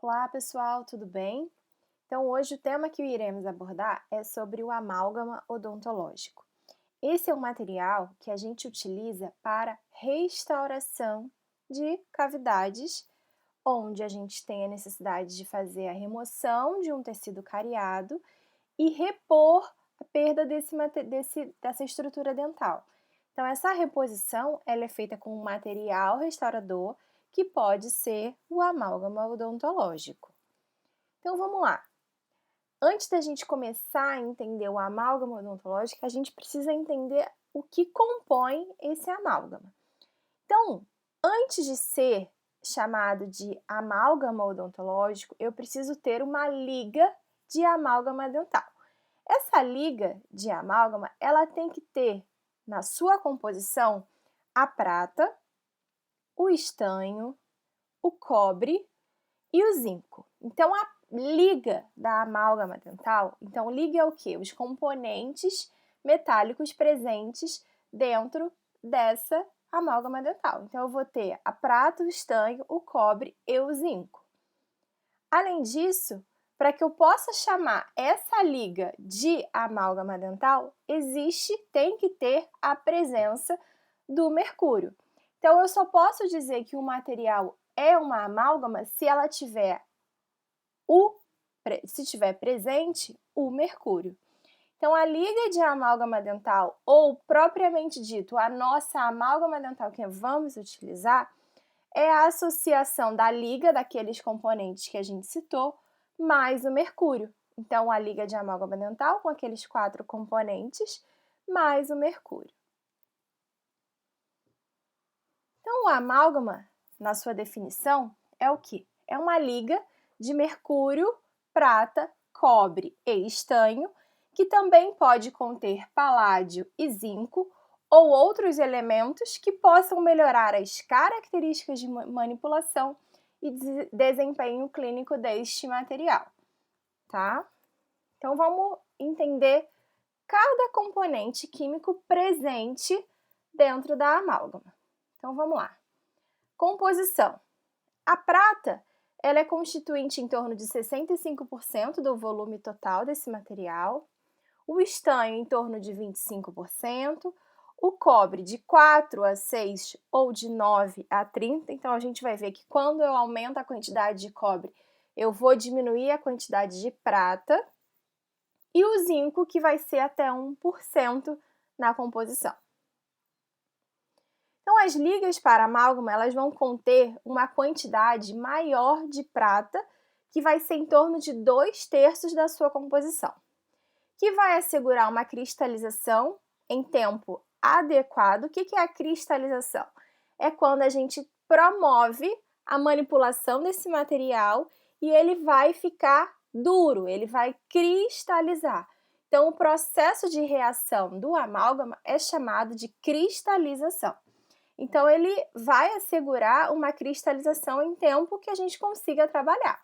Olá, pessoal, tudo bem? Então, hoje o tema que iremos abordar é sobre o amálgama odontológico. Esse é um material que a gente utiliza para restauração de cavidades, onde a gente tem a necessidade de fazer a remoção de um tecido cariado e repor a perda dessa estrutura dental. Então, essa reposição ela é feita com um material restaurador que pode ser o amálgama odontológico. Então vamos lá. Antes da gente começar a entender o amálgama odontológico, a gente precisa entender o que compõe esse amálgama. Então, antes de ser chamado de amálgama odontológico, eu preciso ter uma liga de amálgama dental. Essa liga de amálgama, ela tem que ter na sua composição a prata, o estanho, o cobre e o zinco. Então, a liga da amálgama dental, então liga é o quê? Os componentes metálicos presentes dentro dessa amálgama dental. Então, eu vou ter a prata, o estanho, o cobre e o zinco. Além disso, para que eu possa chamar essa liga de amálgama dental, tem que ter a presença do mercúrio. Então, eu só posso dizer que o material é uma amálgama se ela tiver presente o mercúrio. Então, a liga de amálgama dental, ou propriamente dito, a nossa amálgama dental que vamos utilizar, é a associação da liga daqueles componentes que a gente citou, mais o mercúrio. Então, a liga de amálgama dental com aqueles 4 componentes, mais o mercúrio. Então, o amálgama, na sua definição, é o quê? É uma liga de mercúrio, prata, cobre e estanho, que também pode conter paládio e zinco ou outros elementos que possam melhorar as características de manipulação e desempenho clínico deste material, tá? Então, vamos entender cada componente químico presente dentro da amálgama. Então, vamos lá. Composição. A prata, ela é constituinte em torno de 65% do volume total desse material, o estanho em torno de 25%, o cobre de 4 a 6 ou de 9 a 30, então a gente vai ver que quando eu aumento a quantidade de cobre, eu vou diminuir a quantidade de prata, e o zinco, que vai ser até 1% na composição. Então, as ligas para amálgama, elas vão conter uma quantidade maior de prata, que vai ser em torno de 2/3 da sua composição, que vai assegurar uma cristalização em tempo adequado. O que é a cristalização? É quando a gente promove a manipulação desse material e ele vai ficar duro, ele vai cristalizar. Então, o processo de reação do amálgama é chamado de cristalização. Então, ele vai assegurar uma cristalização em tempo que a gente consiga trabalhar,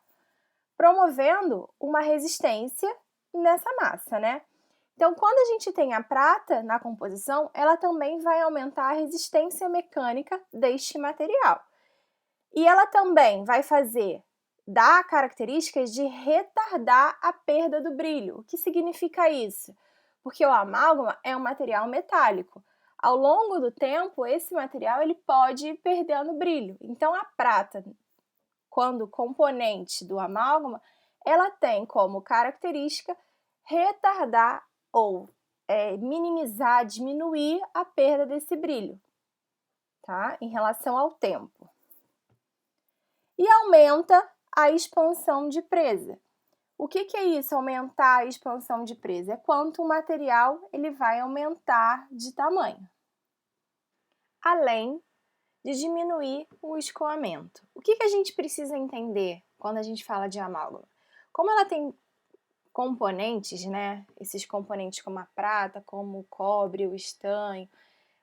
promovendo uma resistência nessa massa, né? Então, quando a gente tem a prata na composição, ela também vai aumentar a resistência mecânica deste material. E ela também vai dar características de retardar a perda do brilho. O que significa isso? Porque o amálgama é um material metálico. Ao longo do tempo, esse material ele pode ir perdendo brilho. Então, a prata, quando componente do amálgama, ela tem como característica retardar ou minimizar, diminuir a perda desse brilho, tá? Em relação ao tempo. E aumenta a expansão de presa. O que é isso, aumentar a expansão de presa? É quanto o material ele vai aumentar de tamanho, além de diminuir o escoamento. O que a gente precisa entender quando a gente fala de amálgama? Como ela tem componentes, né? Esses componentes como a prata, como o cobre, o estanho,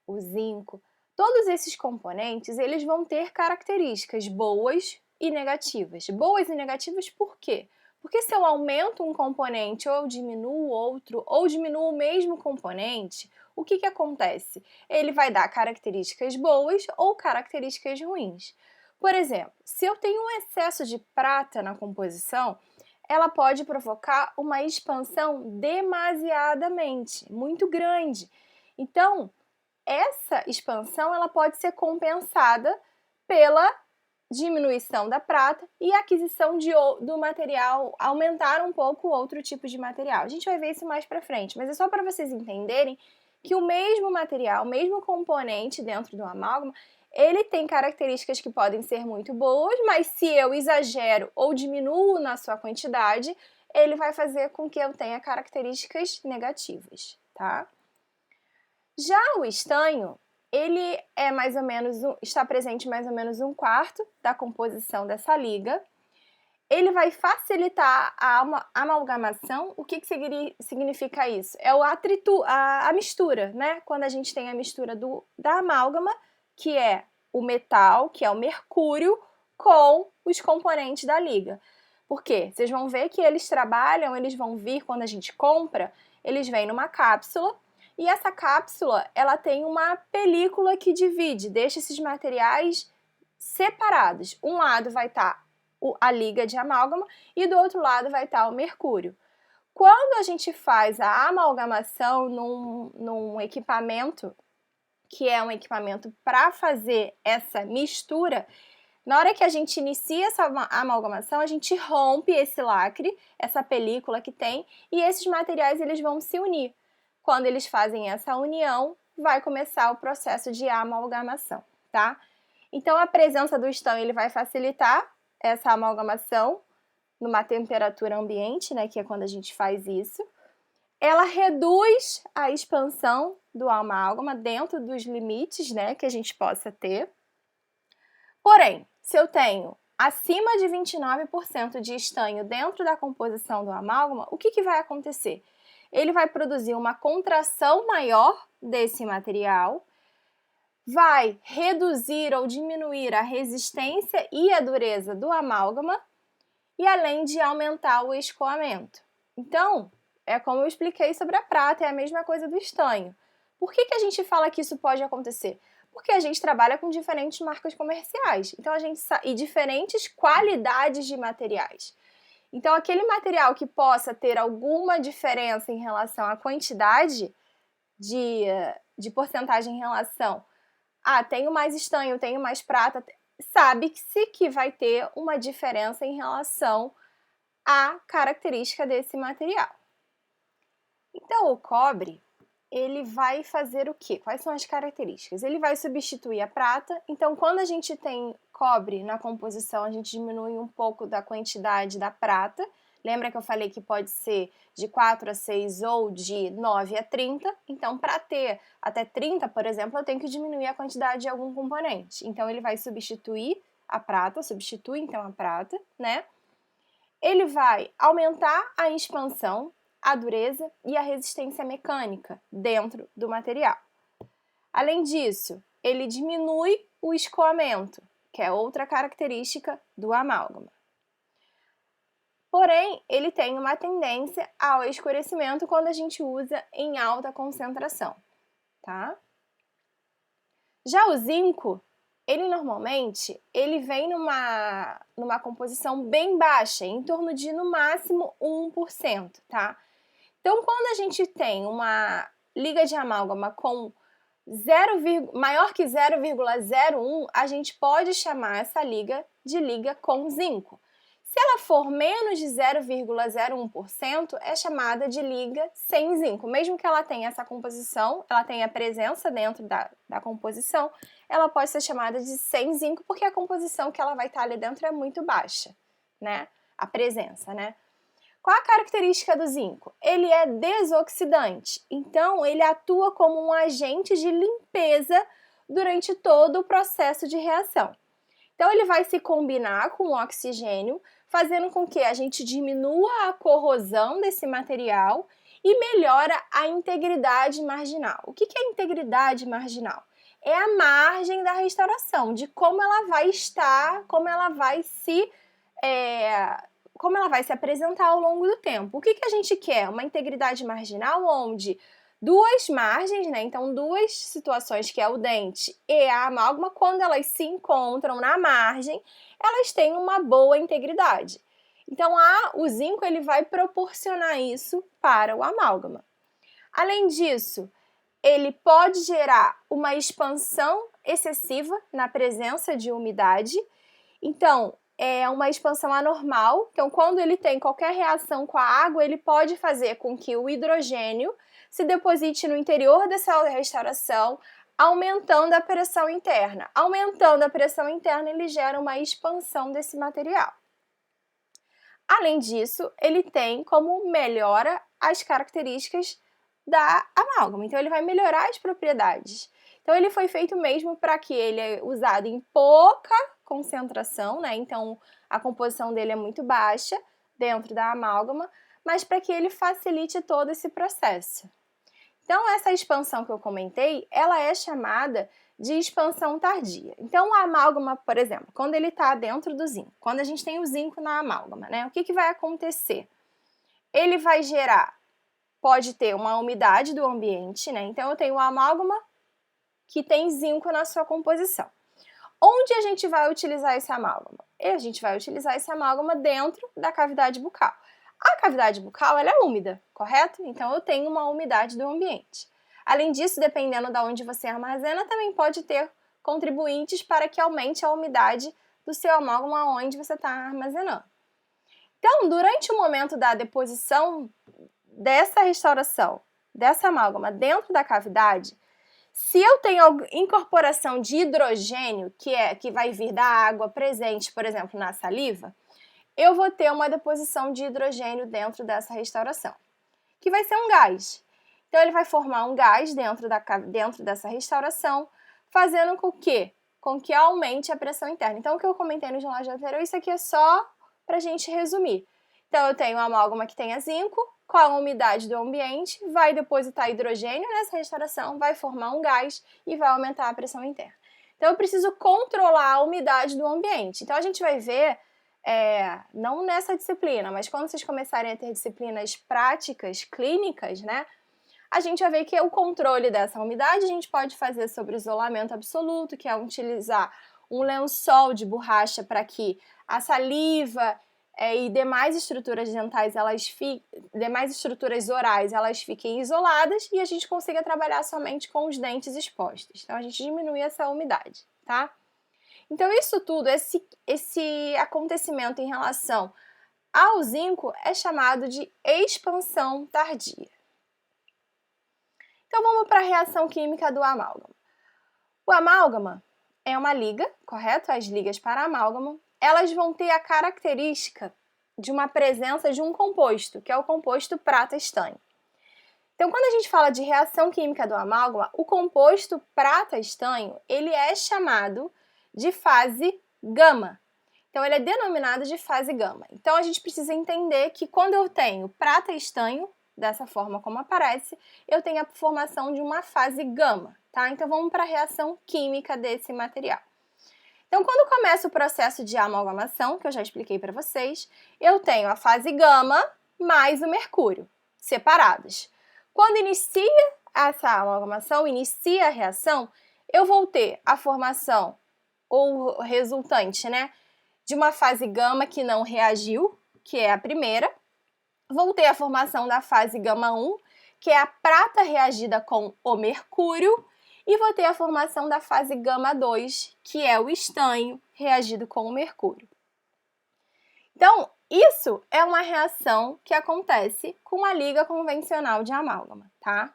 o zinco, todos esses componentes, eles vão ter características boas e negativas. Boas e negativas por quê? Porque se eu aumento um componente ou eu diminuo outro, ou diminuo o mesmo componente, o que acontece? Ele vai dar características boas ou características ruins. Por exemplo, se eu tenho um excesso de prata na composição, ela pode provocar uma expansão demasiadamente, muito grande. Então, essa expansão ela pode ser compensada pela diminuição da prata e aquisição do material, aumentar um pouco outro tipo de material. A gente vai ver isso mais para frente, mas é só para vocês entenderem que o mesmo material, o mesmo componente dentro do amálgama, ele tem características que podem ser muito boas, mas se eu exagero ou diminuo na sua quantidade, ele vai fazer com que eu tenha características negativas, tá? Já o estanho, ele é mais ou menos está presente mais ou menos 1/4 da composição dessa liga. Ele vai facilitar a amalgamação. O que significa isso? É a mistura, né? Quando a gente tem a mistura da amálgama, que é o metal, que é o mercúrio, com os componentes da liga. Por quê? Vocês vão ver que eles vão vir quando a gente compra, eles vêm numa cápsula, e essa cápsula, ela tem uma película que divide, deixa esses materiais separados. Um lado vai estar a liga de amálgama e do outro lado vai estar o mercúrio. Quando a gente faz a amalgamação num equipamento, que é um equipamento para fazer essa mistura, na hora que a gente inicia essa amalgamação, a gente rompe esse lacre, essa película que tem, e esses materiais eles vão se unir. Quando eles fazem essa união, vai começar o processo de amalgamação, tá? Então, a presença do estanho ele vai facilitar essa amalgamação numa temperatura ambiente, né, que é quando a gente faz isso. Ela reduz a expansão do amálgama dentro dos limites, né, que a gente possa ter. Porém, se eu tenho acima de 29% de estanho dentro da composição do amálgama, o que vai acontecer? Ele vai produzir uma contração maior desse material, vai reduzir ou diminuir a resistência e a dureza do amálgama e além de aumentar o escoamento. Então, é como eu expliquei sobre a prata, é a mesma coisa do estanho. Por que a gente fala que isso pode acontecer? Porque a gente trabalha com diferentes marcas comerciais, então e diferentes qualidades de materiais. Então, aquele material que possa ter alguma diferença em relação à quantidade de porcentagem em relação tenho mais estanho, tenho mais prata, sabe-se que vai ter uma diferença em relação à característica desse material. Então, o cobre, ele vai fazer o quê? Quais são as características? Ele vai substituir a prata. Então, quando a gente tem cobre na composição, a gente diminui um pouco da quantidade da prata. Lembra que eu falei que pode ser de 4 a 6 ou de 9 a 30? Então, para ter até 30, por exemplo, eu tenho que diminuir a quantidade de algum componente. Então, ele vai substituir a prata, substitui então a prata, né? Ele vai aumentar a expansão, a dureza e a resistência mecânica dentro do material. Além disso, ele diminui o escoamento, que é outra característica do amálgama. Porém, ele tem uma tendência ao escurecimento quando a gente usa em alta concentração, tá? Já o zinco, ele normalmente vem numa composição bem baixa, em torno de no máximo 1%, tá? Então, quando a gente tem uma liga de amálgama com maior que 0,01, a gente pode chamar essa liga de liga com zinco. Se ela for menos de 0,01%, é chamada de liga sem zinco. Mesmo que ela tenha essa composição, ela tenha a presença dentro da composição, ela pode ser chamada de sem zinco, porque a composição que ela vai estar ali dentro é muito baixa, né? A presença, né? Qual a característica do zinco? Ele é desoxidante, então ele atua como um agente de limpeza durante todo o processo de reação. Então ele vai se combinar com o oxigênio, fazendo com que a gente diminua a corrosão desse material e melhora a integridade marginal. O que é integridade marginal? É a margem da restauração, de como ela vai estar, como ela vai se apresentar ao longo do tempo. O que a gente quer? Uma integridade marginal onde duas margens, né? Então, duas situações, que é o dente e a amálgama, quando elas se encontram na margem, elas têm uma boa integridade. Então, o zinco ele vai proporcionar isso para o amálgama. Além disso, ele pode gerar uma expansão excessiva na presença de umidade. Então, é uma expansão anormal. Então, quando ele tem qualquer reação com a água, ele pode fazer com que o hidrogênio se deposite no interior dessa restauração, aumentando a pressão interna. Aumentando a pressão interna, ele gera uma expansão desse material. Além disso, ele tem como melhora as características da amálgama. Então, ele vai melhorar as propriedades. Então, ele foi feito mesmo para que ele é usado em pouca concentração, né? Então, a composição dele é muito baixa dentro da amálgama, mas para que ele facilite todo esse processo. Então, essa expansão que eu comentei, ela é chamada de expansão tardia. Então, a amálgama, por exemplo, quando ele está dentro do zinco, quando a gente tem o zinco na amálgama, né? O que vai acontecer? Ele vai gerar, pode ter uma umidade do ambiente, né? Então, eu tenho uma amálgama que tem zinco na sua composição. Onde a gente vai utilizar esse amálgama? A gente vai utilizar esse amálgama dentro da cavidade bucal. A cavidade bucal ela é úmida, correto? Então, eu tenho uma umidade do ambiente. Além disso, dependendo de onde você armazena, também pode ter contribuintes para que aumente a umidade do seu amálgama onde você está armazenando. Então, durante o momento da deposição dessa restauração, dessa amálgama dentro da cavidade, se eu tenho incorporação de hidrogênio, que vai vir da água presente, por exemplo, na saliva, eu vou ter uma deposição de hidrogênio dentro dessa restauração, que vai ser um gás. Então, ele vai formar um gás dentro dessa restauração, fazendo com que aumente a pressão interna. Então, o que eu comentei no slide anterior, isso aqui é só para a gente resumir. Então, eu tenho uma amálgama que tenha zinco, com a umidade do ambiente, vai depositar hidrogênio nessa restauração, vai formar um gás e vai aumentar a pressão interna. Então, eu preciso controlar a umidade do ambiente. Então, a gente vai ver, não nessa disciplina, mas quando vocês começarem a ter disciplinas práticas, clínicas, né? A gente vai ver que o controle dessa umidade a gente pode fazer sobre isolamento absoluto, que é utilizar um lençol de borracha para que a saliva e demais estruturas dentais, demais estruturas orais, elas fiquem isoladas e a gente consiga trabalhar somente com os dentes expostos. Então, a gente diminui essa umidade, tá? Então, isso tudo, esse acontecimento em relação ao zinco é chamado de expansão tardia. Então, vamos para a reação química do amálgama. O amálgama é uma liga, correto? As ligas para amálgama, elas vão ter a característica de uma presença de um composto, que é o composto prata-estanho. Então, quando a gente fala de reação química do amálgama, o composto prata-estanho, ele é chamado de fase gama. Então, ele é denominado de fase gama. Então, a gente precisa entender que quando eu tenho prata-estanho, dessa forma como aparece, eu tenho a formação de uma fase gama, tá? Então, vamos para a reação química desse material. Então, quando começa o processo de amalgamação, que eu já expliquei para vocês, eu tenho a fase gama mais o mercúrio, separados. Quando inicia essa amalgamação, inicia a reação, eu vou ter a formação, ou resultante, né, de uma fase gama que não reagiu, que é a primeira. Vou ter a formação da fase gama 1, que é a prata reagida com o mercúrio, e vou ter a formação da fase gama 2, que é o estanho reagido com o mercúrio. Então, isso é uma reação que acontece com a liga convencional de amálgama, tá?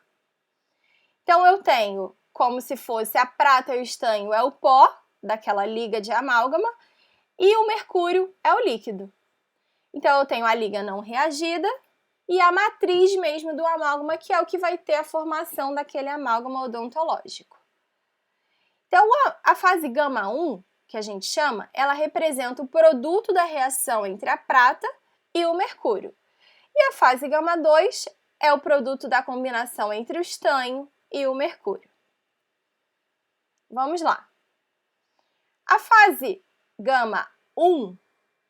Então, eu tenho como se fosse a prata e o estanho é o pó daquela liga de amálgama, e o mercúrio é o líquido. Então, eu tenho a liga não reagida e a matriz mesmo do amálgama, que é o que vai ter a formação daquele amálgama odontológico. Então, a fase gama 1, que a gente chama, ela representa o produto da reação entre a prata e o mercúrio. E a fase gama 2 é o produto da combinação entre o estanho e o mercúrio. Vamos lá. A fase gama 1,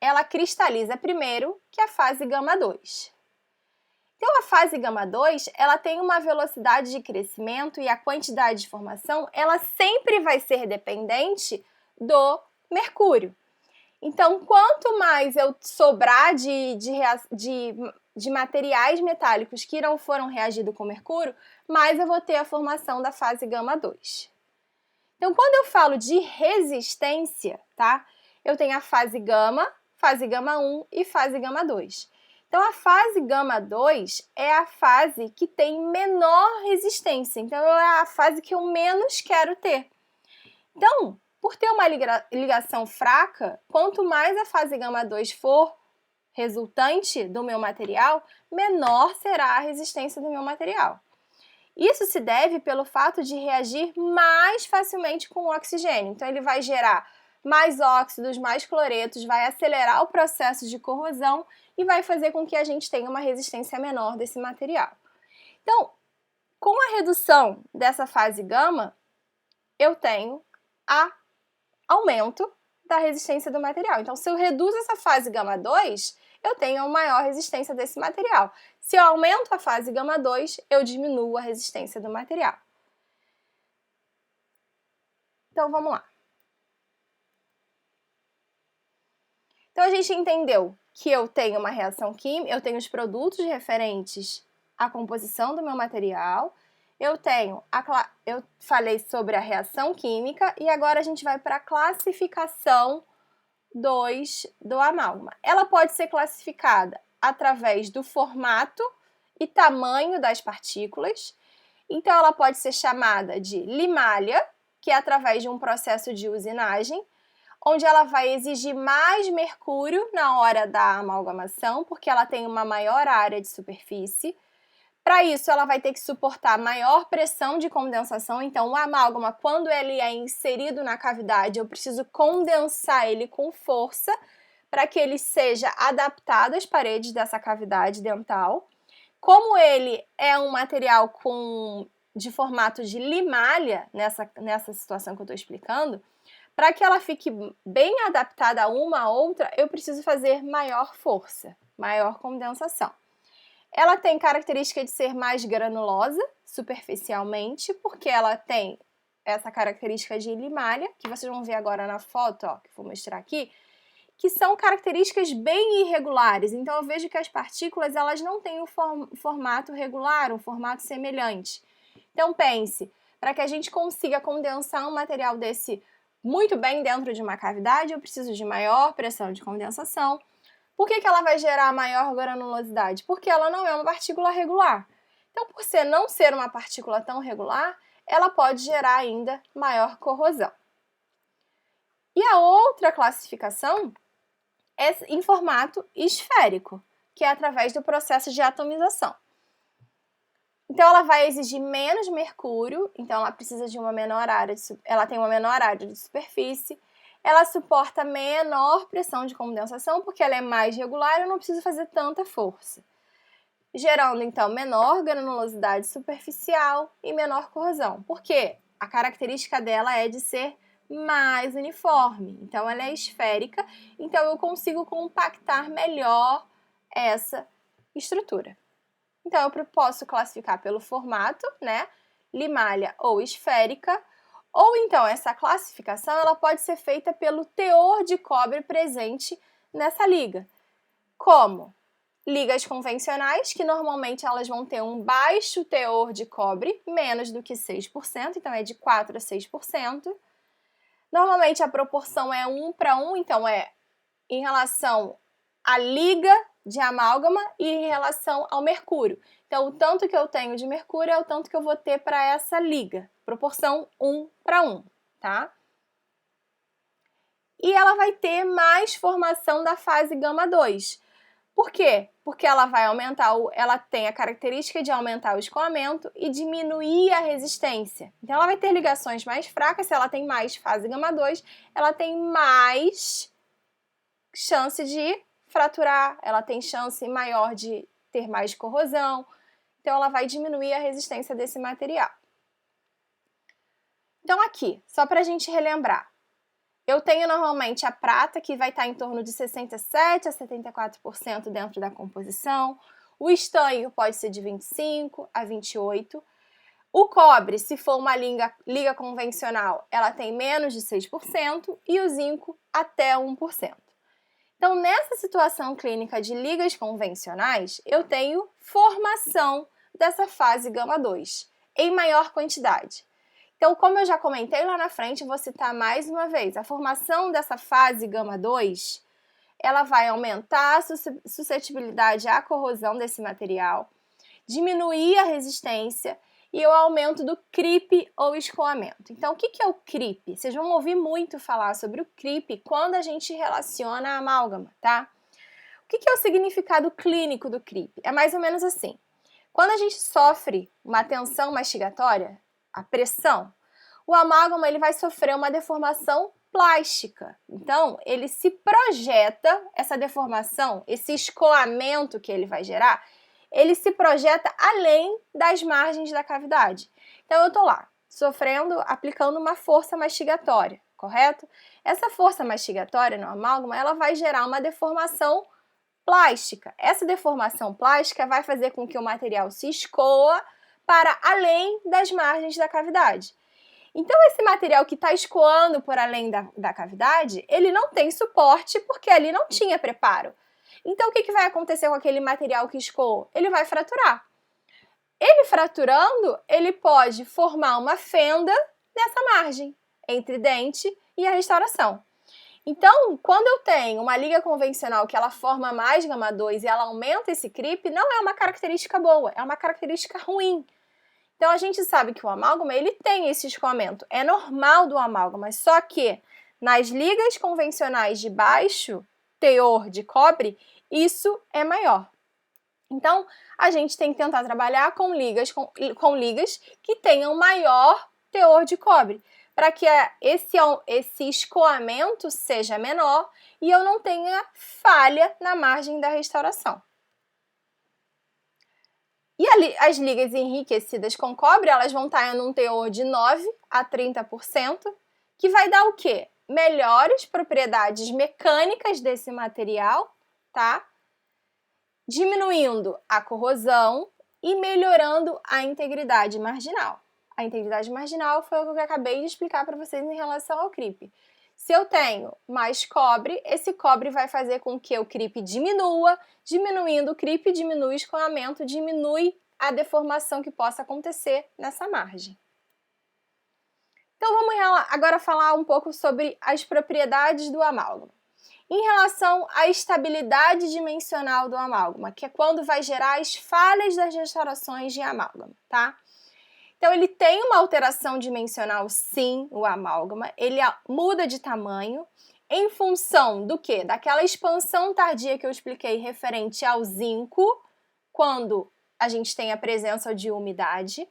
ela cristaliza primeiro que a fase gama 2. Então, a fase gama 2, ela tem uma velocidade de crescimento e a quantidade de formação, ela sempre vai ser dependente do mercúrio. Então, quanto mais eu sobrar de materiais metálicos que não foram reagidos com mercúrio, mais eu vou ter a formação da fase gama 2. Então, quando eu falo de resistência, tá? Eu tenho a fase gama 1 e fase gama 2. Então, a fase gama 2 é a fase que tem menor resistência. Então, é a fase que eu menos quero ter. Então, por ter uma ligação fraca, quanto mais a fase gama 2 for resultante do meu material, menor será a resistência do meu material. Isso se deve pelo fato de reagir mais facilmente com o oxigênio. Então, ele vai gerar mais óxidos, mais cloretos, vai acelerar o processo de corrosão e vai fazer com que a gente tenha uma resistência menor desse material. Então, com a redução dessa fase gama, eu tenho aumento da resistência do material. Então, se eu reduzo essa fase gama 2, eu tenho uma maior resistência desse material. Se eu aumento a fase gama 2, eu diminuo a resistência do material. Então, vamos lá. Então, a gente entendeu que eu tenho uma reação química, eu tenho os produtos referentes à composição do meu material, eu falei sobre a reação química e agora a gente vai para a classificação 2 do amálgama. Ela pode ser classificada através do formato e tamanho das partículas. Então, ela pode ser chamada de limalha, que é através de um processo de usinagem, onde ela vai exigir mais mercúrio na hora da amalgamação, porque ela tem uma maior área de superfície. Para isso, ela vai ter que suportar maior pressão de condensação. Então, o amálgama, quando ele é inserido na cavidade, eu preciso condensar ele com força para que ele seja adaptado às paredes dessa cavidade dental. Como ele é um material de formato de limalha, nessa situação que eu estou explicando, para que ela fique bem adaptada a uma a outra, eu preciso fazer maior força, maior condensação. Ela tem característica de ser mais granulosa superficialmente, porque ela tem essa característica de limalha, que vocês vão ver agora na foto, ó, que vou mostrar aqui, que são características bem irregulares. Então, eu vejo que as partículas elas não têm um formato regular, um formato semelhante. Então, pense, para que a gente consiga condensar um material desse muito bem dentro de uma cavidade, eu preciso de maior pressão de condensação. Por que ela vai gerar maior granulosidade? Porque ela não é uma partícula regular. Então, por não ser uma partícula tão regular, ela pode gerar ainda maior corrosão. E a outra classificação é em formato esférico, que é através do processo de atomização. Então, ela vai exigir menos mercúrio, então ela precisa de uma menor área, ela tem uma menor área de superfície, ela suporta menor pressão de condensação, porque ela é mais regular e eu não preciso fazer tanta força, gerando, então, menor granulosidade superficial e menor corrosão, porque a característica dela é de ser mais uniforme, então ela é esférica, então eu consigo compactar melhor essa estrutura. Então, eu posso classificar pelo formato, né, limalha ou esférica, ou então essa classificação ela pode ser feita pelo teor de cobre presente nessa liga, como ligas convencionais, que normalmente elas vão ter um baixo teor de cobre, menos do que 6%, então é de 4 a 6%. Normalmente a proporção é 1:1, então é em relação à liga de amálgama e em relação ao mercúrio. Então, o tanto que eu tenho de mercúrio é o tanto que eu vou ter para essa liga, proporção 1:1, tá? E ela vai ter mais formação da fase gama 2. Por quê? Porque ela vai aumentar, ela tem a característica de aumentar o escoamento e diminuir a resistência. Então, ela vai ter ligações mais fracas, se ela tem mais fase gama 2, ela tem mais chance de fraturar, ela tem chance maior de ter mais corrosão, então ela vai diminuir a resistência desse material. Então aqui, só para a gente relembrar, eu tenho normalmente a prata, que vai estar em torno de 67% a 74% dentro da composição, O estanho pode ser de 25 a 28. O cobre, se for uma liga convencional, ela tem menos de 6% e o zinco até 1%. Então, nessa situação clínica de ligas convencionais, eu tenho formação dessa fase gama 2 em maior quantidade. Então, como eu já comentei lá na frente, vou citar mais uma vez. A formação dessa fase gama 2, ela vai aumentar a suscetibilidade à corrosão desse material, diminuir a resistência e o aumento do creep ou escoamento. Então, o que é o creep? Vocês vão ouvir muito falar sobre o creep quando a gente relaciona a amálgama, tá? O que é o significado clínico do creep? É mais ou menos assim. Quando a gente sofre uma tensão mastigatória, a pressão, o amálgama ele vai sofrer uma deformação plástica. Então, ele se projeta, essa deformação, esse escoamento que ele vai gerar, ele se projeta além das margens da cavidade. Então, eu estou lá, sofrendo, aplicando uma força mastigatória, correto? Essa força mastigatória no amálgama, ela vai gerar uma deformação plástica. Essa deformação plástica vai fazer com que o material se escoa para além das margens da cavidade. Então, esse material que está escoando por além da cavidade, ele não tem suporte porque ali não tinha preparo. Então, o que vai acontecer com aquele material que escoou? Ele vai fraturar. Ele fraturando, ele pode formar uma fenda nessa margem, entre dente e a restauração. Então, quando eu tenho uma liga convencional que ela forma mais gama 2 e ela aumenta esse creep, não é uma característica boa, é uma característica ruim. Então, a gente sabe que o amálgama, ele tem esse escoamento, é normal do amálgama, só que nas ligas convencionais de baixo teor de cobre, isso é maior. Então, a gente tem que tentar trabalhar com ligas que tenham maior teor de cobre, para que esse escoamento seja menor e eu não tenha falha na margem da restauração. E as ligas enriquecidas com cobre, elas vão estar em um teor de 9 a 30%, que vai dar o quê? Melhores propriedades mecânicas desse material, tá? Diminuindo a corrosão e melhorando a integridade marginal. A integridade marginal foi o que eu acabei de explicar para vocês em relação ao creep. Se eu tenho mais cobre, esse cobre vai fazer com que o creep diminua, diminuindo o creep, diminui o escoamento, diminui a deformação que possa acontecer nessa margem. Então, vamos agora falar um pouco sobre as propriedades do amálgama. Em relação à estabilidade dimensional do amálgama, que é quando vai gerar as falhas das restaurações de amálgama, tá? Então, ele tem uma alteração dimensional, sim, o amálgama. Ele muda de tamanho em função do quê? Daquela expansão tardia que eu expliquei referente ao zinco, quando a gente tem a presença de umidade.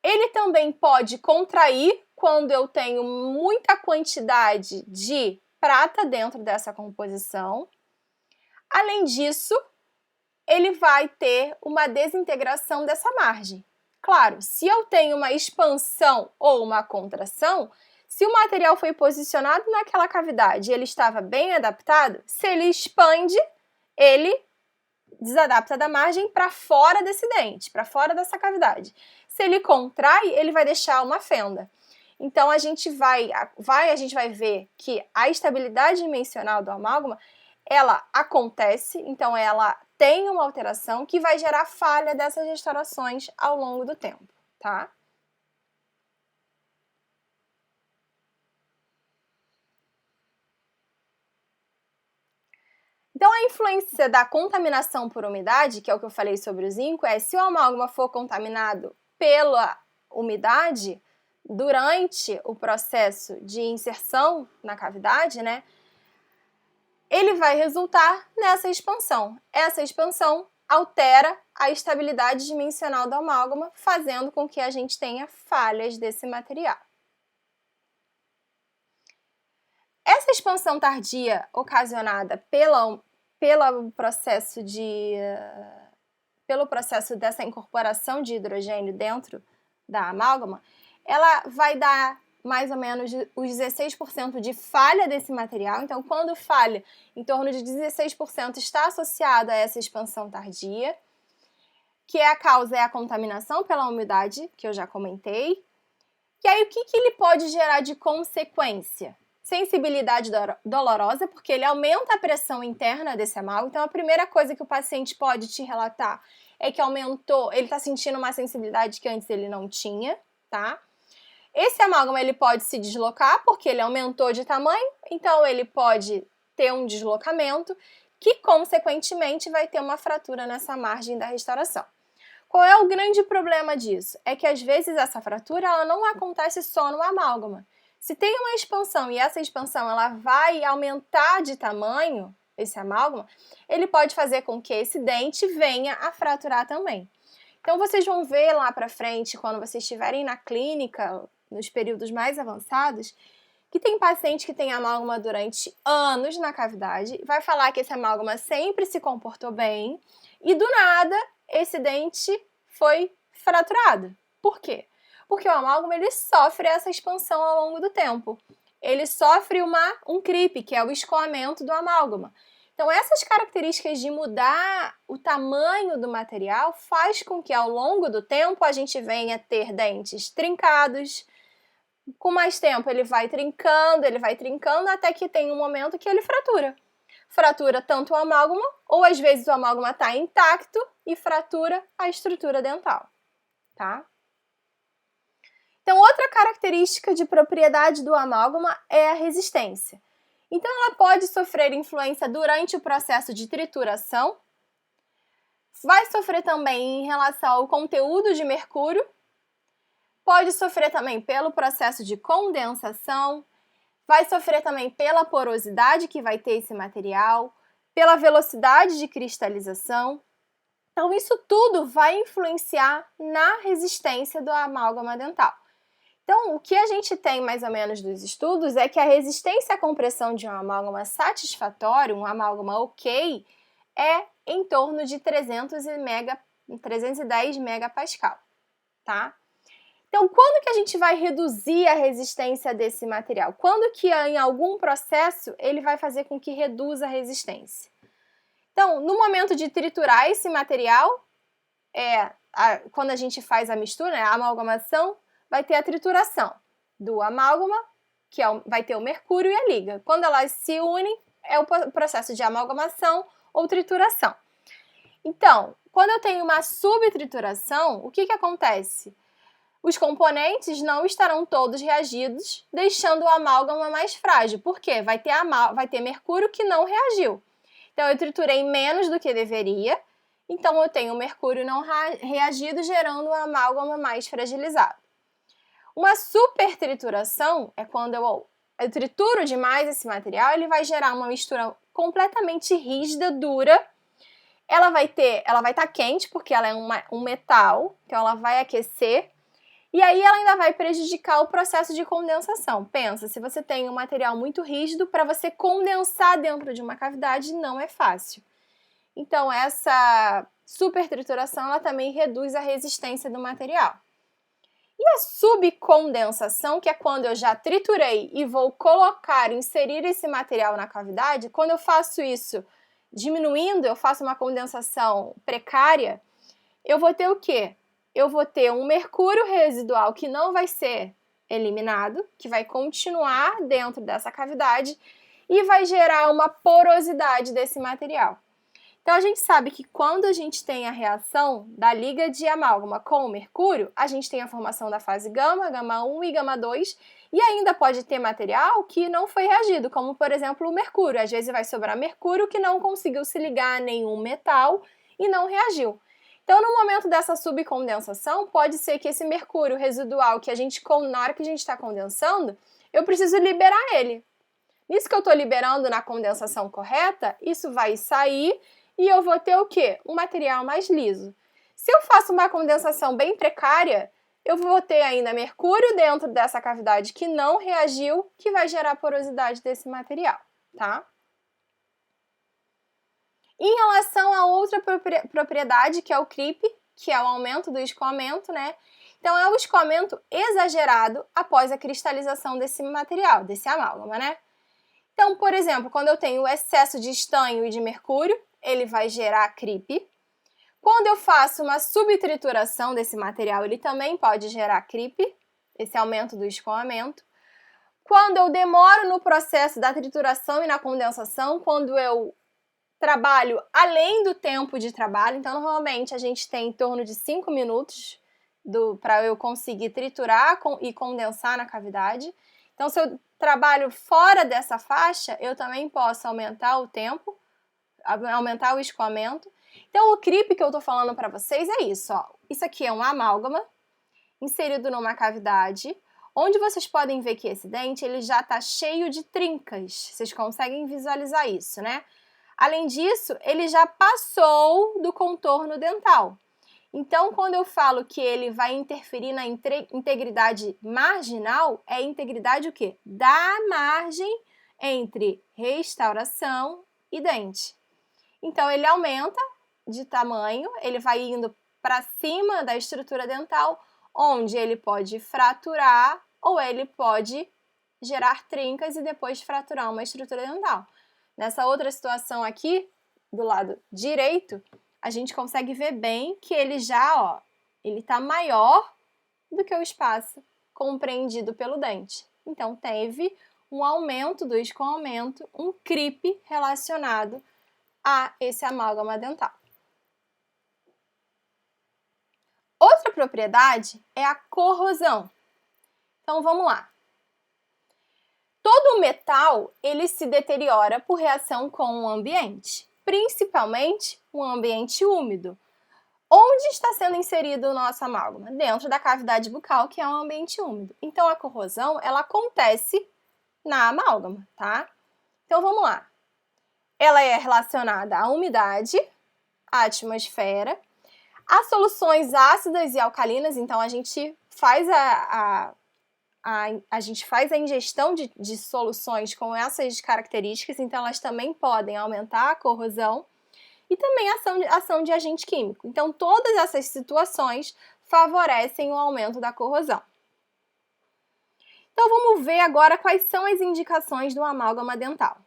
Ele também pode contrair quando eu tenho muita quantidade de prata dentro dessa composição. Além disso, ele vai ter uma desintegração dessa margem. Claro, se eu tenho uma expansão ou uma contração, se o material foi posicionado naquela cavidade e ele estava bem adaptado, se ele expande, ele desadapta da margem para fora desse dente, para fora dessa cavidade. Se ele contrai, ele vai deixar uma fenda. Então, a gente vai ver que a estabilidade dimensional do amálgama, ela acontece, então ela tem uma alteração que vai gerar falha dessas restaurações ao longo do tempo, tá? Então, a influência da contaminação por umidade, que é o que eu falei sobre o zinco, é se o amálgama for contaminado pela umidade, durante o processo de inserção na cavidade, né, ele vai resultar nessa expansão. Essa expansão altera a estabilidade dimensional do amálgama, fazendo com que a gente tenha falhas desse material. Essa expansão tardia ocasionada pelo processo dessa incorporação de hidrogênio dentro da amálgama, ela vai dar mais ou menos os 16% de falha desse material. Então, quando falha, em torno de 16% está associado a essa expansão tardia, que a causa é a contaminação pela umidade, que eu já comentei. E aí, o que ele pode gerar de consequência? Sensibilidade dolorosa, porque ele aumenta a pressão interna desse amálgama. Então, a primeira coisa que o paciente pode te relatar é que aumentou, ele está sentindo uma sensibilidade que antes ele não tinha, tá? Esse amálgama, ele pode se deslocar, porque ele aumentou de tamanho, então ele pode ter um deslocamento, que, consequentemente, vai ter uma fratura nessa margem da restauração. Qual é o grande problema disso? É que, às vezes, essa fratura ela não acontece só no amálgama. Se tem uma expansão e essa expansão ela vai aumentar de tamanho, esse amálgama, ele pode fazer com que esse dente venha a fraturar também. Então, vocês vão ver lá para frente, quando vocês estiverem na clínica, nos períodos mais avançados, que tem paciente que tem amálgama durante anos na cavidade, vai falar que esse amálgama sempre se comportou bem e, do nada, esse dente foi fraturado. Por quê? Porque o amálgama ele sofre essa expansão ao longo do tempo. Ele sofre um creep, que é o escoamento do amálgama. Então, essas características de mudar o tamanho do material faz com que, ao longo do tempo, a gente venha ter dentes trincados. Com mais tempo, ele vai trincando, até que tem um momento que ele fratura. Fratura tanto o amálgama, ou às vezes o amálgama está intacto e fratura a estrutura dental, tá? Então, outra característica de propriedade do amálgama é a resistência. Então, ela pode sofrer influência durante o processo de trituração, vai sofrer também em relação ao conteúdo de mercúrio, pode sofrer também pelo processo de condensação, vai sofrer também pela porosidade que vai ter esse material, pela velocidade de cristalização. Então, isso tudo vai influenciar na resistência do amálgama dental. Então, o que a gente tem mais ou menos dos estudos é que a resistência à compressão de um amálgama satisfatório, um amálgama ok, é em torno de 310 megapascal, tá? Então, quando que a gente vai reduzir a resistência desse material? Quando que em algum processo ele vai fazer com que reduza a resistência? Então, no momento de triturar esse material, quando a gente faz a mistura, a amalgamação, vai ter a trituração do amálgama, que vai ter o mercúrio e a liga. Quando elas se unem, é o processo de amalgamação ou trituração. Então, quando eu tenho uma subtrituração, o que acontece? Os componentes não estarão todos reagidos, deixando o amálgama mais frágil. Por quê? Vai ter mercúrio que não reagiu. Então, eu triturei menos do que deveria, então eu tenho mercúrio não reagido, gerando um amálgama mais fragilizado. Uma supertrituração é quando eu trituro demais esse material, ele vai gerar uma mistura completamente rígida, dura. Ela vai estar quente, porque ela é um metal, então ela vai aquecer. E aí ela ainda vai prejudicar o processo de condensação. Pensa, se você tem um material muito rígido, para você condensar dentro de uma cavidade não é fácil. Então, essa supertrituração ela também reduz a resistência do material. E a subcondensação, que é quando eu já triturei e vou inserir esse material na cavidade, quando eu faço isso diminuindo, eu faço uma condensação precária, eu vou ter o quê? Eu vou ter um mercúrio residual que não vai ser eliminado, que vai continuar dentro dessa cavidade e vai gerar uma porosidade desse material. Então, a gente sabe que quando a gente tem a reação da liga de amálgama com o mercúrio, a gente tem a formação da fase gama, gama 1 e gama 2, e ainda pode ter material que não foi reagido, como, por exemplo, o mercúrio. Às vezes vai sobrar mercúrio que não conseguiu se ligar a nenhum metal e não reagiu. Então, no momento dessa subcondensação, pode ser que esse mercúrio residual que na hora que a gente está condensando, eu preciso liberar ele. Nisso que eu estou liberando na condensação correta, isso vai sair e eu vou ter o quê? Um material mais liso. Se eu faço uma condensação bem precária, eu vou ter ainda mercúrio dentro dessa cavidade que não reagiu, que vai gerar porosidade desse material, tá? Em relação a outra propriedade, que é o creep, que é o aumento do escoamento, né? Então, é o escoamento exagerado após a cristalização desse material, desse amálgama, né? Então, por exemplo, quando eu tenho excesso de estanho e de mercúrio, ele vai gerar CRIP. Quando eu faço uma subtrituração desse material, ele também pode gerar CRIP, esse aumento do escoamento. Quando eu demoro no processo da trituração e na condensação, quando eu trabalho além do tempo de trabalho, então normalmente a gente tem em torno de 5 minutos para eu conseguir triturar e condensar na cavidade. Então, se eu trabalho fora dessa faixa, eu também posso aumentar o tempo, aumentar o escoamento. Então, o CRIP que eu estou falando para vocês é isso, ó. Isso aqui é um amálgama inserido numa cavidade, onde vocês podem ver que esse dente ele já está cheio de trincas. Vocês conseguem visualizar isso, né? Além disso, ele já passou do contorno dental. Então, quando eu falo que ele vai interferir na integridade marginal, é integridade o quê? Da margem entre restauração e dente. Então, ele aumenta de tamanho, ele vai indo para cima da estrutura dental, onde ele pode fraturar ou ele pode gerar trincas e depois fraturar uma estrutura dental. Nessa outra situação aqui, do lado direito, a gente consegue ver bem que ele já, ó, ele está maior do que o espaço compreendido pelo dente. Então, teve um aumento do escoamento, um CRIP relacionado a esse amálgama dental. Outra propriedade é a corrosão. Então, vamos lá. Todo metal, ele se deteriora por reação com o ambiente, principalmente um ambiente úmido. Onde está sendo inserido o nosso amálgama? Dentro da cavidade bucal, que é um ambiente úmido. Então, a corrosão, ela acontece na amálgama, tá? Então, vamos lá. Ela é relacionada à umidade, à atmosfera, a soluções ácidas e alcalinas. Então, a gente faz a gente faz a ingestão de soluções com essas características, então elas também podem aumentar a corrosão e também a ação de agente químico. Então, todas essas situações favorecem o aumento da corrosão. Então, vamos ver agora quais são as indicações do amálgama dental.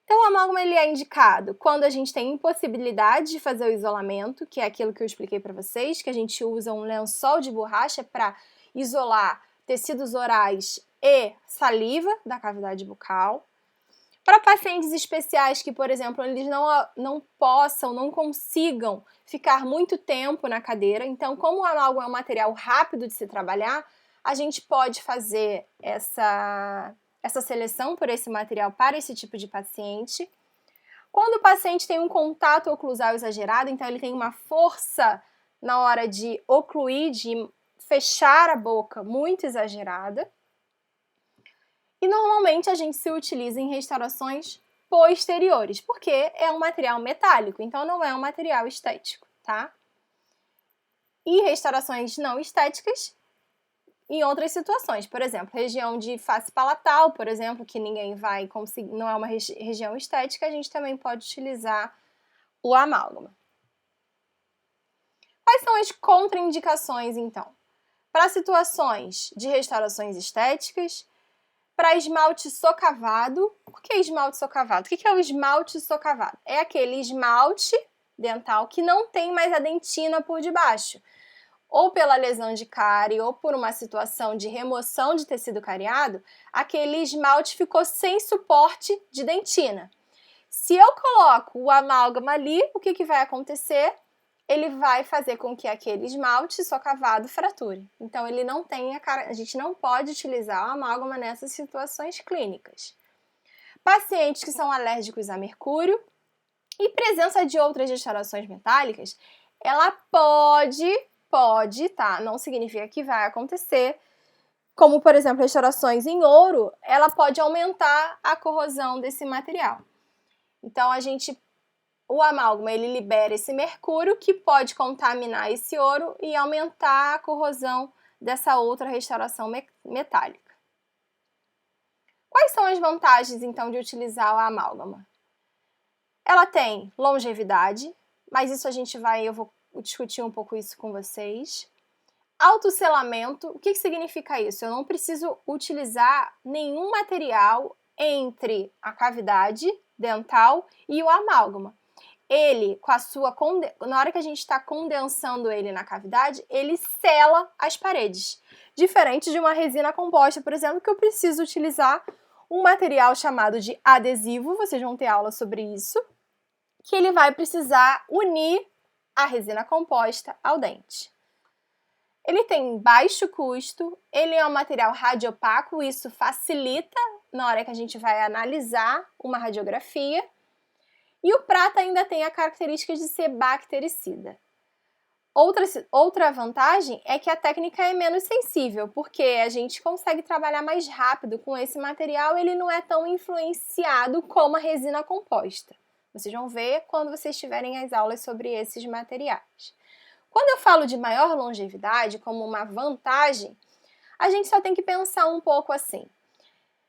Então, o amálgama ele é indicado quando a gente tem impossibilidade de fazer o isolamento, que é aquilo que eu expliquei para vocês, que a gente usa um lençol de borracha para isolar tecidos orais e saliva da cavidade bucal. Para pacientes especiais que, por exemplo, eles não consigam ficar muito tempo na cadeira, então, como o amálgama é um material rápido de se trabalhar, a gente pode fazer essa seleção por esse material para esse tipo de paciente. Quando o paciente tem um contato oclusal exagerado, então ele tem uma força na hora de ocluir, de fechar a boca muito exagerada. E normalmente a gente se utiliza em restaurações posteriores, porque é um material metálico, então não é um material estético, tá? E restaurações não estéticas em outras situações, por exemplo, região de face palatal, por exemplo, que ninguém vai conseguir, não é uma região estética, a gente também pode utilizar o amálgama. Quais são as contraindicações, então? Para situações de restaurações estéticas, para esmalte socavado. Por que esmalte socavado? O que é o esmalte socavado? É aquele esmalte dental que não tem mais a dentina por debaixo. Ou pela lesão de cárie, ou por uma situação de remoção de tecido cariado, aquele esmalte ficou sem suporte de dentina. Se eu coloco o amálgama ali, o que vai acontecer? Ele vai fazer com que aquele esmalte socavado frature. Então, ele não tem a gente não pode utilizar o amálgama nessas situações clínicas. Pacientes que são alérgicos a mercúrio e presença de outras restaurações metálicas, ela pode, tá? Não significa que vai acontecer. Como, por exemplo, restaurações em ouro, ela pode aumentar a corrosão desse material. Então, o amálgama ele libera esse mercúrio que pode contaminar esse ouro e aumentar a corrosão dessa outra restauração metálica. Quais são as vantagens, então, de utilizar o amálgama? Ela tem longevidade, mas isso eu vou discutir um pouco isso com vocês. Autosselamento, o que significa isso? Eu não preciso utilizar nenhum material entre a cavidade dental e o amálgama. Ele, na hora que a gente está condensando ele na cavidade, ele sela as paredes. Diferente de uma resina composta, por exemplo, que eu preciso utilizar um material chamado de adesivo, vocês vão ter aula sobre isso, que ele vai precisar unir a resina composta ao dente. Ele tem baixo custo, ele é um material radiopaco, isso facilita na hora que a gente vai analisar uma radiografia. E o prata ainda tem a característica de ser bactericida. Outra vantagem é que a técnica é menos sensível, porque a gente consegue trabalhar mais rápido com esse material, ele não é tão influenciado como a resina composta. Vocês vão ver quando vocês tiverem as aulas sobre esses materiais. Quando eu falo de maior longevidade como uma vantagem, a gente só tem que pensar um pouco assim.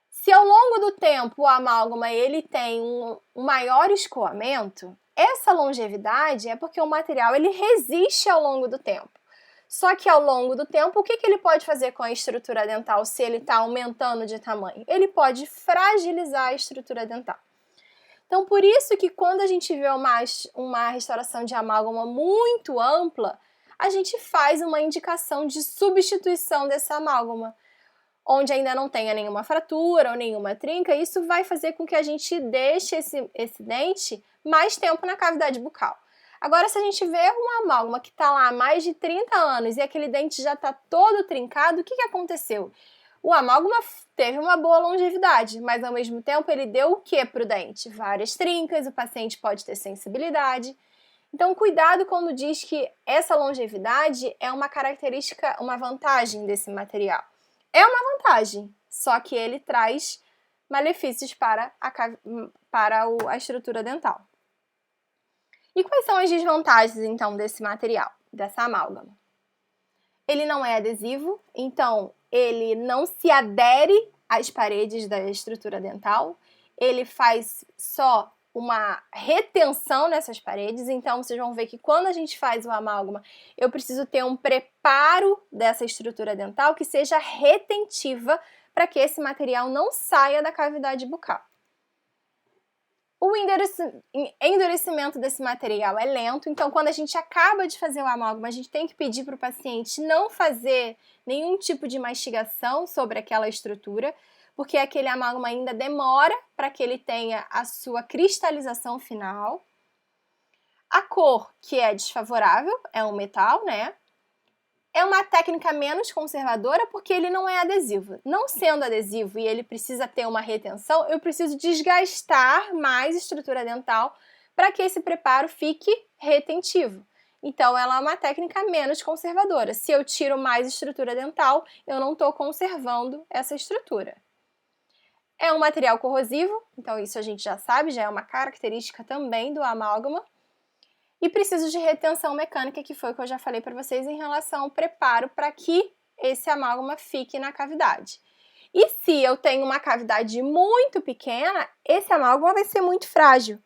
Se ao longo do tempo o amálgama ele tem um maior escoamento, essa longevidade é porque o material ele resiste ao longo do tempo. Só que ao longo do tempo, o que ele pode fazer com a estrutura dental se ele está aumentando de tamanho? Ele pode fragilizar a estrutura dental. Então, por isso que quando a gente vê uma restauração de amálgama muito ampla, a gente faz uma indicação de substituição desse amálgama, onde ainda não tenha nenhuma fratura ou nenhuma trinca. Isso vai fazer com que a gente deixe esse dente mais tempo na cavidade bucal. Agora, se a gente vê uma amálgama que está lá há mais de 30 anos e aquele dente já está todo trincado, o que aconteceu? O amálgama teve uma boa longevidade, mas ao mesmo tempo ele deu o que para o dente? Várias trincas, o paciente pode ter sensibilidade. Então, cuidado quando diz que essa longevidade é uma característica, uma vantagem desse material. É uma vantagem, só que ele traz malefícios para a estrutura dental. E quais são as desvantagens, então, desse material, dessa amálgama? Ele não é adesivo, então ele não se adere às paredes da estrutura dental, ele faz só uma retenção nessas paredes, então vocês vão ver que quando a gente faz o amálgama, eu preciso ter um preparo dessa estrutura dental que seja retentiva para que esse material não saia da cavidade bucal. O endurecimento desse material é lento, então quando a gente acaba de fazer o amálgama, a gente tem que pedir para o paciente não fazer nenhum tipo de mastigação sobre aquela estrutura, porque aquele amálgama ainda demora para que ele tenha a sua cristalização final. A cor, que é desfavorável, é um metal, né? É uma técnica menos conservadora porque ele não é adesivo. Não sendo adesivo e ele precisa ter uma retenção, eu preciso desgastar mais estrutura dental para que esse preparo fique retentivo. Então, ela é uma técnica menos conservadora. Se eu tiro mais estrutura dental, eu não estou conservando essa estrutura. É um material corrosivo, então isso a gente já sabe, já é uma característica também do amálgama. E preciso de retenção mecânica, que foi o que eu já falei para vocês em relação ao preparo para que esse amálgama fique na cavidade. E se eu tenho uma cavidade muito pequena, esse amálgama vai ser muito frágil.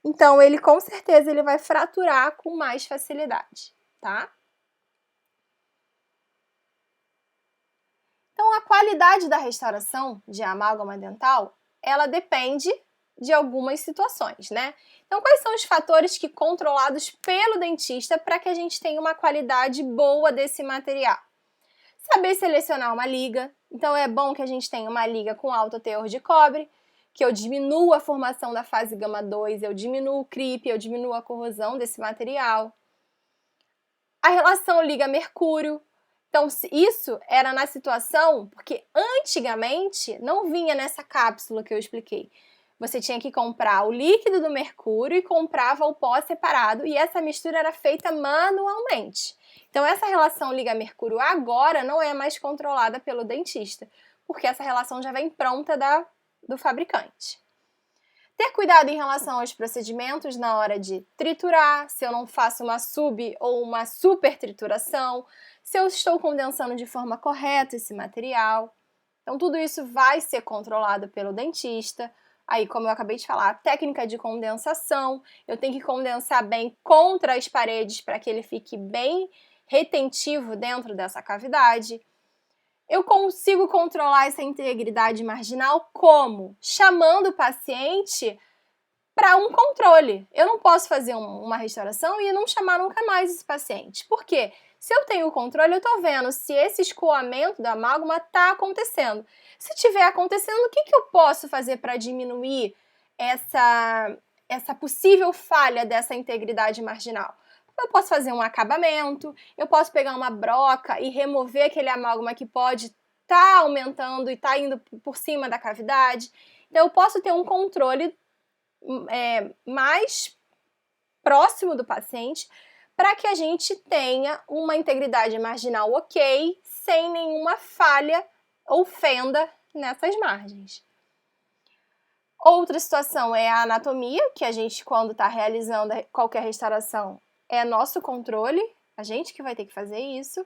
Então, ele com certeza ele vai fraturar com mais facilidade, tá? Então, a qualidade da restauração de amálgama dental, ela depende de algumas situações, né? Então, quais são os fatores que controlados pelo dentista para que a gente tenha uma qualidade boa desse material? Saber selecionar uma liga. Então, é bom que a gente tenha uma liga com alto teor de cobre, que eu diminuo a formação da fase gama 2, eu diminuo o creep, eu diminuo a corrosão desse material. A relação liga-mercúrio. Então, isso era na situação, porque antigamente não vinha nessa cápsula que eu expliquei. Você tinha que comprar o líquido do mercúrio e comprava o pó separado, e essa mistura era feita manualmente. Então, essa relação liga-mercúrio agora não é mais controlada pelo dentista, porque essa relação já vem pronta do fabricante. Ter cuidado em relação aos procedimentos na hora de triturar, se eu não faço uma sub ou uma super trituração, se eu estou condensando de forma correta esse material. Então, tudo isso vai ser controlado pelo dentista. Aí, como eu acabei de falar, a técnica de condensação, eu tenho que condensar bem contra as paredes para que ele fique bem retentivo dentro dessa cavidade. Eu consigo controlar essa integridade marginal como? Chamando o paciente para um controle. Eu não posso fazer uma restauração e não chamar nunca mais esse paciente. Por quê? Se eu tenho o controle, eu estou vendo se esse escoamento da amálgama está acontecendo. Se estiver acontecendo, o que eu posso fazer para diminuir essa possível falha dessa integridade marginal? Eu posso fazer um acabamento, eu posso pegar uma broca e remover aquele amálgama que pode estar aumentando e estar indo por cima da cavidade. Então, eu posso ter um controle mais próximo do paciente para que a gente tenha uma integridade marginal ok, sem nenhuma falha ou fenda nessas margens. Outra situação é a anatomia, que a gente, quando está realizando qualquer restauração, é nosso controle, a gente que vai ter que fazer isso.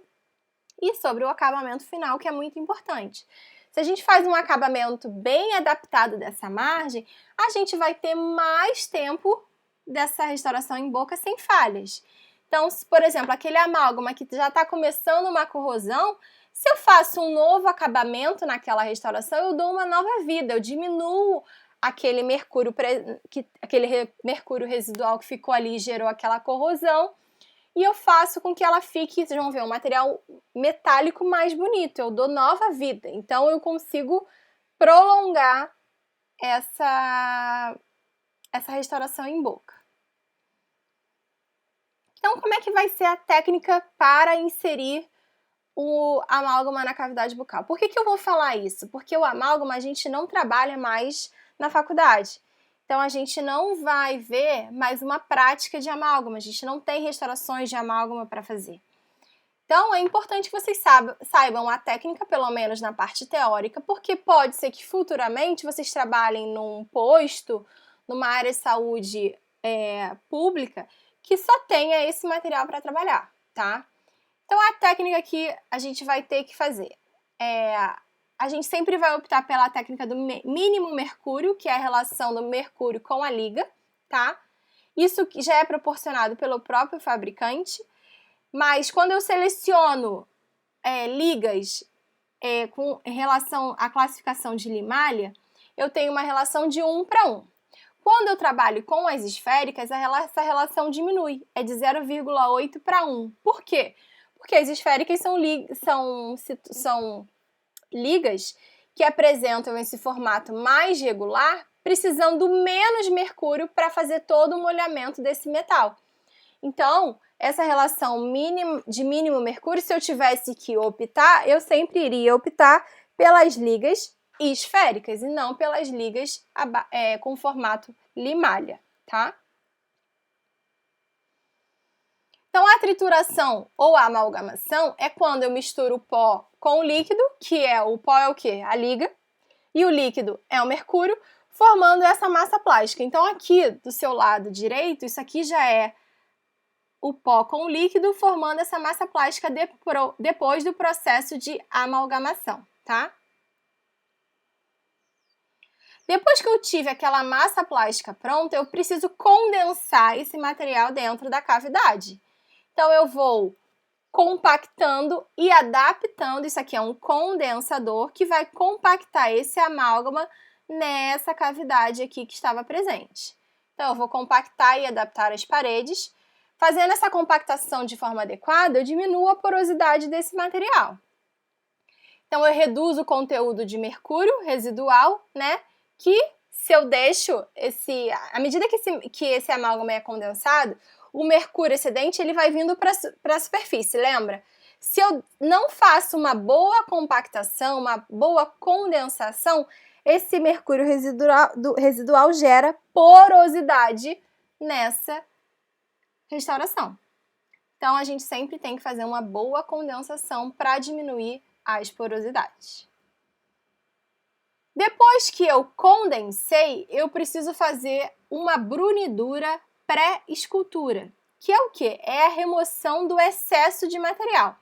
E sobre o acabamento final, que é muito importante. Se a gente faz um acabamento bem adaptado dessa margem, a gente vai ter mais tempo dessa restauração em boca sem falhas. Então, se, por exemplo, aquele amálgama que já está começando uma corrosão, se eu faço um novo acabamento naquela restauração, eu dou uma nova vida, eu diminuo aquele mercúrio residual que ficou ali e gerou aquela corrosão, e eu faço com que ela fique, vocês vão ver, um material metálico mais bonito, eu dou nova vida. Então, eu consigo prolongar essa restauração em boca. Então, como é que vai ser a técnica para inserir o amálgama na cavidade bucal? Por que eu vou falar isso? Porque o amálgama a gente não trabalha mais na faculdade. Então, a gente não vai ver mais uma prática de amálgama, a gente não tem restaurações de amálgama para fazer. Então, é importante que vocês saibam a técnica, pelo menos na parte teórica, porque pode ser que futuramente vocês trabalhem num posto, numa área de saúde pública, que só tenha esse material para trabalhar, tá? Então, a técnica que a gente vai ter que fazer a gente sempre vai optar pela técnica do mínimo mercúrio, que é a relação do mercúrio com a liga, tá? Isso já é proporcionado pelo próprio fabricante, mas quando eu seleciono ligas com relação à classificação de limalha, eu tenho uma relação de 1 para 1. Quando eu trabalho com as esféricas, essa relação diminui, é de 0,8 para 1. Por quê? Porque as esféricas são ligas que apresentam esse formato mais regular, precisando menos mercúrio para fazer todo o molhamento desse metal. Então, essa relação de mínimo mercúrio, se eu tivesse que optar, eu sempre iria optar pelas ligas esféricas e não pelas ligas com formato limalha, tá? Então, a trituração ou a amalgamação é quando eu misturo o pó com o líquido, que o pó é o quê? A liga, e o líquido é o mercúrio, formando essa massa plástica. Então, aqui do seu lado direito, isso aqui já é o pó com o líquido, formando essa massa plástica depois do processo de amalgamação, tá? Depois que eu tive aquela massa plástica pronta, eu preciso condensar esse material dentro da cavidade. Então, eu vou compactando e adaptando, isso aqui é um condensador que vai compactar esse amálgama nessa cavidade aqui que estava presente. Então, eu vou compactar e adaptar as paredes. Fazendo essa compactação de forma adequada, eu diminuo a porosidade desse material. Então, eu reduzo o conteúdo de mercúrio residual, né? Que se eu deixo à medida que esse amálgama é condensado, o mercúrio excedente ele vai vindo para a superfície, lembra? Se eu não faço uma boa compactação, uma boa condensação, esse mercúrio residual gera porosidade nessa restauração. Então, a gente sempre tem que fazer uma boa condensação para diminuir as porosidades. Depois que eu condensei, eu preciso fazer uma brunidura pré-escultura, que é o quê? É a remoção do excesso de material.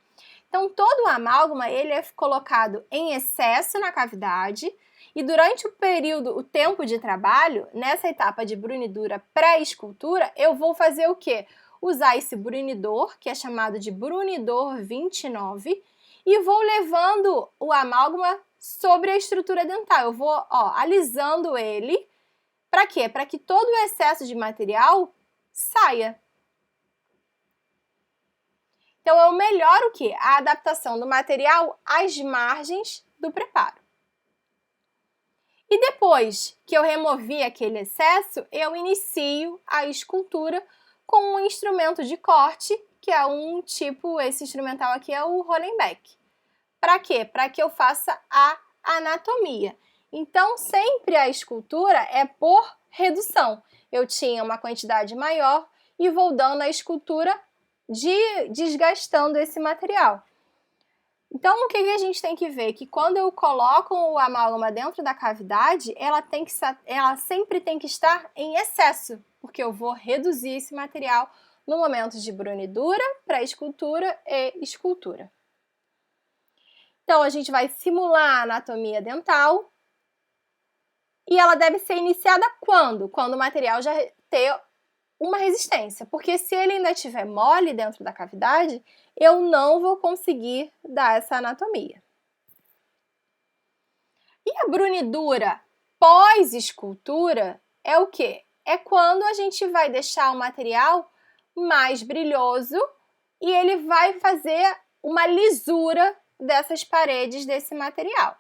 Então, todo o amálgama ele é colocado em excesso na cavidade e durante o tempo de trabalho, nessa etapa de brunidura pré-escultura, eu vou fazer o quê? usar esse brunidor, que é chamado de brunidor 29, e vou levando o amálgama sobre a estrutura dental. Eu vou, alisando ele. Para quê? Para que todo o excesso de material saia. Então, eu melhoro o quê? A adaptação do material às margens do preparo. E depois que eu removi aquele excesso, eu inicio a escultura com um instrumento de corte, que é esse instrumental aqui é o Hollenbeck. Para quê? Para que eu faça a anatomia. Então, sempre a escultura é por redução. Eu tinha uma quantidade maior e vou dando a escultura desgastando esse material. Então, o que a gente tem que ver? Que quando eu coloco o amálgama dentro da cavidade, ela sempre tem que estar em excesso, porque eu vou reduzir esse material no momento de brunidura, pré-escultura e escultura. Então, a gente vai simular a anatomia dental e ela deve ser iniciada quando? Quando o material já ter uma resistência, porque se ele ainda estiver mole dentro da cavidade, eu não vou conseguir dar essa anatomia. E a brunidura pós-escultura é o quê? É quando a gente vai deixar o material mais brilhoso e ele vai fazer uma lisura dessas paredes desse material.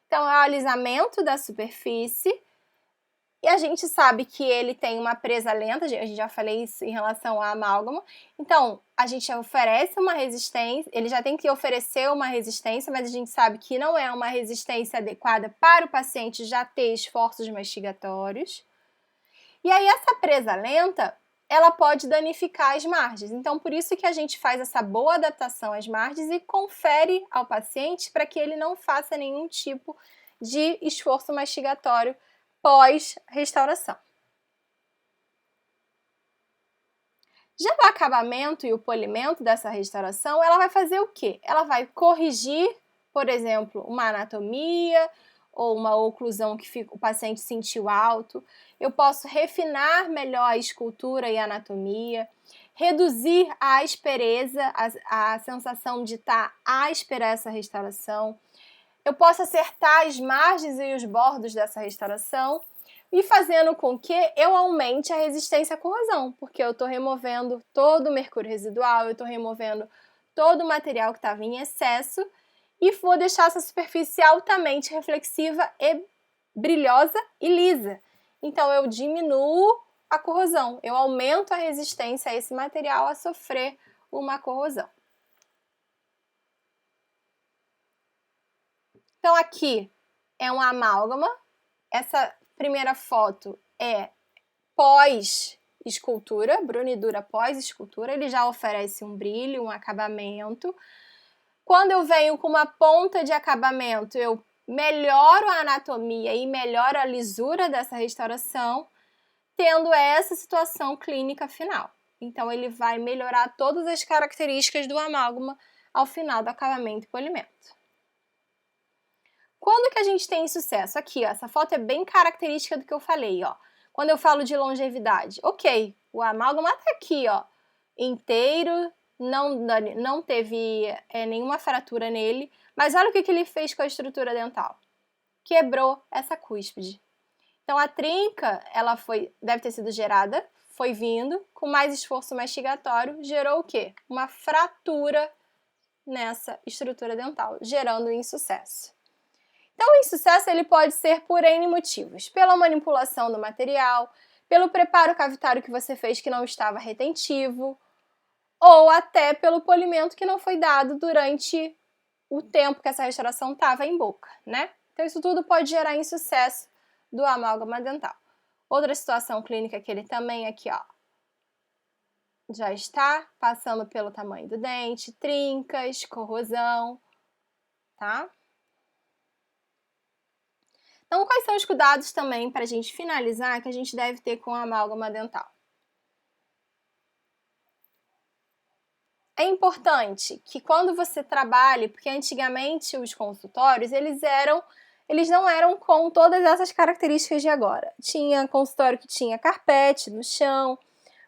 Então, é o alisamento da superfície. E a gente sabe que ele tem uma presa lenta, a gente já falei isso em relação ao amálgama. Então, a gente oferece uma resistência, ele já tem que oferecer uma resistência, mas a gente sabe que não é uma resistência adequada para o paciente já ter esforços mastigatórios. E aí, essa presa lenta, ela pode danificar as margens. Então, por isso que a gente faz essa boa adaptação às margens e confere ao paciente para que ele não faça nenhum tipo de esforço mastigatório pós-restauração. Já o acabamento e o polimento dessa restauração, ela vai fazer o quê? Ela vai corrigir, por exemplo, uma anatomia ou uma oclusão que o paciente sentiu alto. Eu posso refinar melhor a escultura e a anatomia, reduzir a aspereza, a sensação de estar áspera essa restauração. Eu posso acertar as margens e os bordos dessa restauração e fazendo com que eu aumente a resistência à corrosão, porque eu estou removendo todo o mercúrio residual, eu estou removendo todo o material que estava em excesso e vou deixar essa superfície altamente reflexiva e brilhosa e lisa. Então, eu diminuo a corrosão, eu aumento a resistência a esse material a sofrer uma corrosão. Então, aqui é um amálgama. Essa primeira foto é pós-escultura, brunidura pós-escultura. Ele já oferece um brilho, um acabamento. Quando eu venho com uma ponta de acabamento, eu melhoro a anatomia e melhoro a lisura dessa restauração, tendo essa situação clínica final. Então, ele vai melhorar todas as características do amálgama ao final do acabamento e polimento. Quando que a gente tem sucesso? Aqui, ó, essa foto é bem característica do que eu falei, ó. Quando eu falo de longevidade, ok, o amálgama tá aqui, ó, inteiro, não teve nenhuma fratura nele, mas olha o que ele fez com a estrutura dental. Quebrou essa cúspide. Então, a trinca, ela deve ter sido gerada, foi vindo, com mais esforço mastigatório, gerou o quê? Uma fratura nessa estrutura dental, gerando insucesso. Então, o insucesso ele pode ser por N motivos. Pela manipulação do material, pelo preparo cavitário que você fez que não estava retentivo, ou até pelo polimento que não foi dado durante o tempo que essa restauração estava em boca, né? Então, isso tudo pode gerar insucesso do amálgama dental. Outra situação clínica que ele também aqui, ó, já está passando pelo tamanho do dente, trincas, corrosão, tá? Então, quais são os cuidados também para a gente finalizar que a gente deve ter com a amálgama dental? É importante que quando você trabalhe, porque antigamente os consultórios, eles não eram com todas essas características de agora. Tinha consultório que tinha carpete no chão,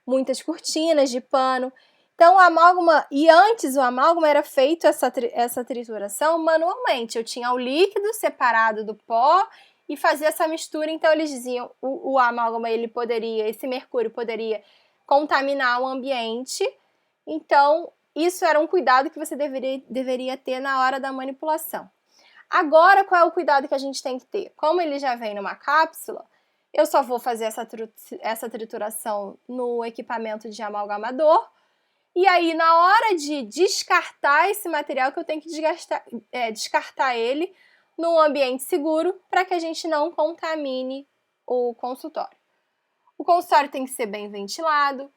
muitas cortinas de pano. Então, o amálgama, e antes o amálgama era feito essa trituração manualmente. Eu tinha o líquido separado do pó e fazia essa mistura. Então, eles diziam, o amálgama, esse mercúrio poderia contaminar o ambiente. Então, isso era um cuidado que você deveria ter na hora da manipulação. Agora, qual é o cuidado que a gente tem que ter? Como ele já vem numa cápsula, eu só vou fazer essa trituração no equipamento de amalgamador. E aí, na hora de descartar esse material, que eu tenho que descartar ele num ambiente seguro para que a gente não contamine o consultório. O consultório tem que ser bem ventilado.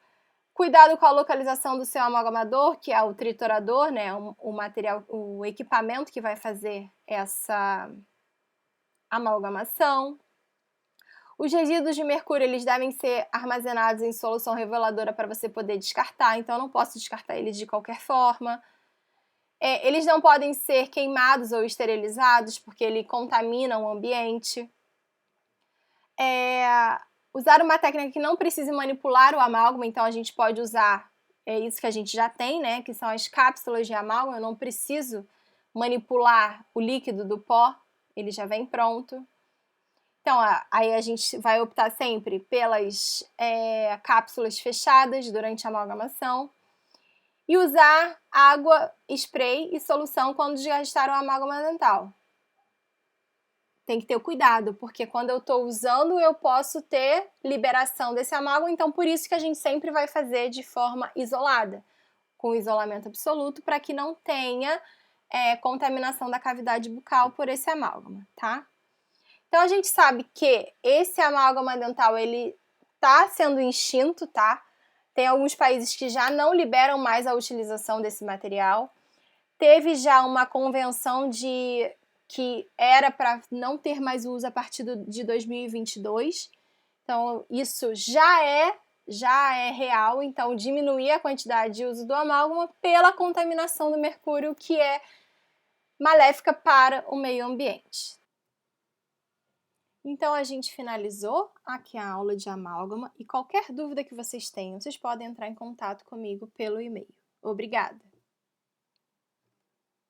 Cuidado com a localização do seu amalgamador, que é o triturador, né? O equipamento que vai fazer essa amalgamação. Os resíduos de mercúrio, eles devem ser armazenados em solução reveladora para você poder descartar, então eu não posso descartar eles de qualquer forma. Eles não podem ser queimados ou esterilizados, porque ele contamina o ambiente. Usar uma técnica que não precise manipular o amálgama, então a gente pode usar isso que a gente já tem, né, que são as cápsulas de amálgama. Eu não preciso manipular o líquido do pó, ele já vem pronto. Então, aí a gente vai optar sempre pelas cápsulas fechadas durante a amalgamação e usar água, spray e solução quando desgastar o amálgama dental. Tem que ter cuidado, porque quando eu estou usando, eu posso ter liberação desse amálgama, então por isso que a gente sempre vai fazer de forma isolada, com isolamento absoluto, para que não tenha contaminação da cavidade bucal por esse amálgama, tá? Então, a gente sabe que esse amálgama dental, ele está sendo extinto, tá? Tem alguns países que já não liberam mais a utilização desse material. Teve já uma convenção que era para não ter mais uso a partir de 2022. Então, isso já é real. Então, diminuir a quantidade de uso do amálgama pela contaminação do mercúrio, que é maléfica para o meio ambiente. Então, a gente finalizou aqui a aula de amálgama e qualquer dúvida que vocês tenham, vocês podem entrar em contato comigo pelo e-mail. Obrigada!